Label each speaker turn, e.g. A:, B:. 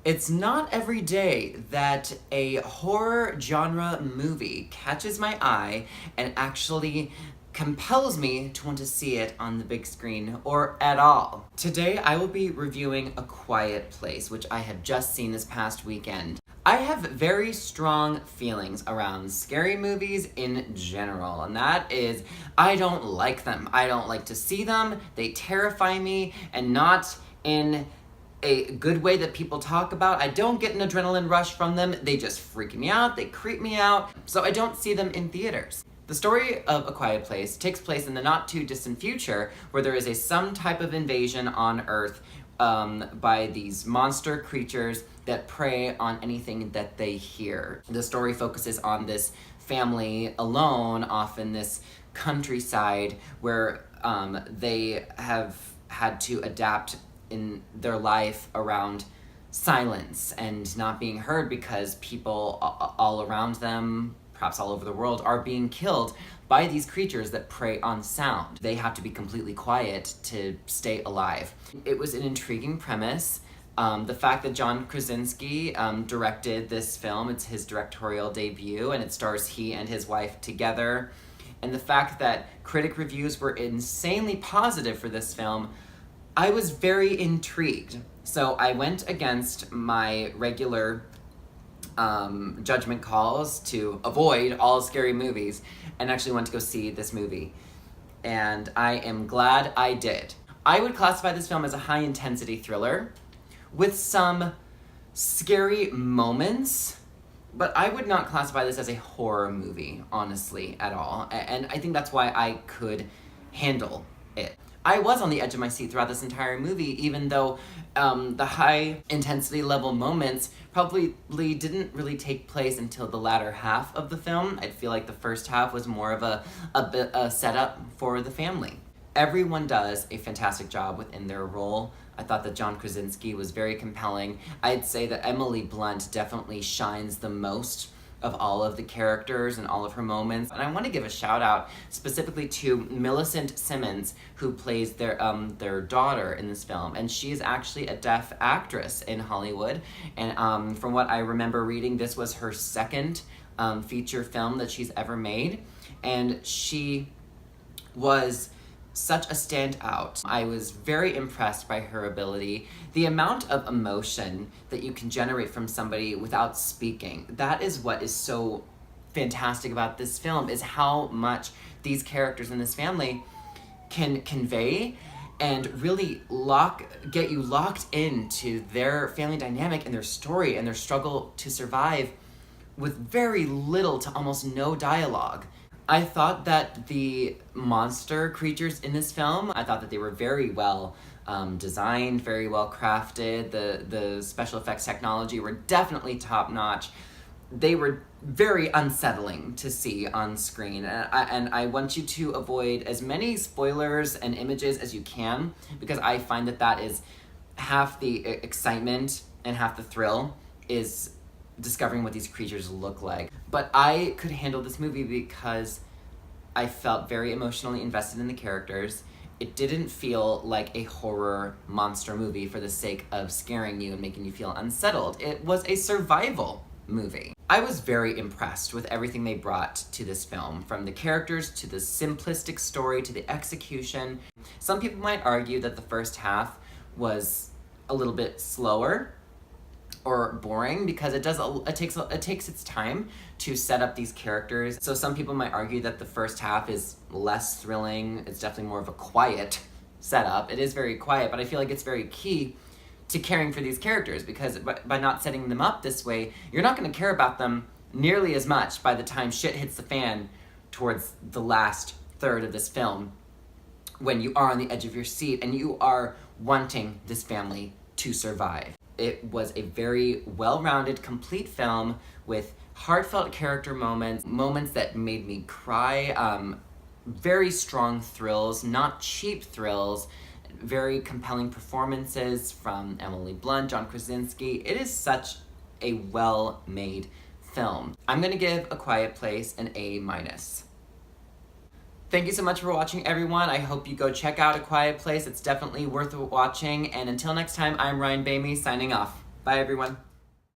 A: It's not every day that a horror genre movie catches my eye and actually compels me to want to see it on the big screen or at all. Today I will be reviewing A Quiet Place, which I have just seen this past weekend. I have very strong feelings around scary movies in general, and that is, I don't like them. I don't like to see them, they terrify me, and not in a good way that people talk about. I don't get an adrenaline rush from them. They just freak me out, they creep me out, so I don't see them in theaters. The story of A Quiet Place takes place in the not too distant future where there is some type of invasion on Earth by these monster creatures that prey on anything that they hear. The story focuses on this family alone off in this countryside where they have had to adapt in their life around silence and not being heard because people all around them, perhaps all over the world, are being killed by these creatures that prey on sound. They have to be completely quiet to stay alive. It was an intriguing premise. The fact that John Krasinski directed this film, it's his directorial debut, and it stars he and his wife together. And the fact that critic reviews were insanely positive for this film, I was very intrigued. So I went against my regular judgment calls to avoid all scary movies and actually went to go see this movie. And I am glad I did. I would classify this film as a high-intensity thriller with some scary moments, but I would not classify this as a horror movie, honestly, at all. And I think that's why I could handle it. I was on the edge of my seat throughout this entire movie, even though the high intensity level moments probably didn't really take place until the latter half of the film. I feel like the first half was more of a setup for the family. Everyone does a fantastic job within their role. I thought that John Krasinski was very compelling. I'd say that Emily Blunt definitely shines the most of all of the characters and all of her moments. And I want to give a shout out specifically to Millicent Simmons, who plays their daughter in this film. And she is actually a deaf actress in Hollywood. And from what I remember reading, this was her second feature film that she's ever made. And she was such a standout. I was very impressed by her ability. The amount of emotion that you can generate from somebody without speaking, that is what is so fantastic about this film, is how much these characters in this family can convey and really get you locked into their family dynamic and their story and their struggle to survive with very little to almost no dialogue. I thought that the monster creatures in this film, I thought that they were very well designed, very well crafted. The special effects technology were definitely top notch. They were very unsettling to see on screen. And I want you to avoid as many spoilers and images as you can, because I find that is half the excitement and half the thrill is discovering what these creatures look like. But I could handle this movie because I felt very emotionally invested in the characters. It didn't feel like a horror monster movie for the sake of scaring you and making you feel unsettled. It was a survival movie. I was very impressed with everything they brought to this film, from the characters to the simplistic story to the execution. Some people might argue that the first half was a little bit slower or boring because it takes its time to set up these characters. So some people might argue that the first half is less thrilling. It's definitely more of a quiet setup. It is very quiet, but I feel like it's very key to caring for these characters, because by not setting them up this way, you're not going to care about them nearly as much by the time shit hits the fan towards the last third of this film, when you are on the edge of your seat and you are wanting this family to survive. It was a very well-rounded, complete film with heartfelt character moments that made me cry, very strong thrills, not cheap thrills, very compelling performances from Emily Blunt, John Krasinski. It is such a well-made film. I'm gonna give A Quiet Place an A-. Thank you so much for watching, everyone. I hope you go check out A Quiet Place. It's definitely worth watching. And until next time, I'm Ryan Bamey, signing off. Bye, everyone.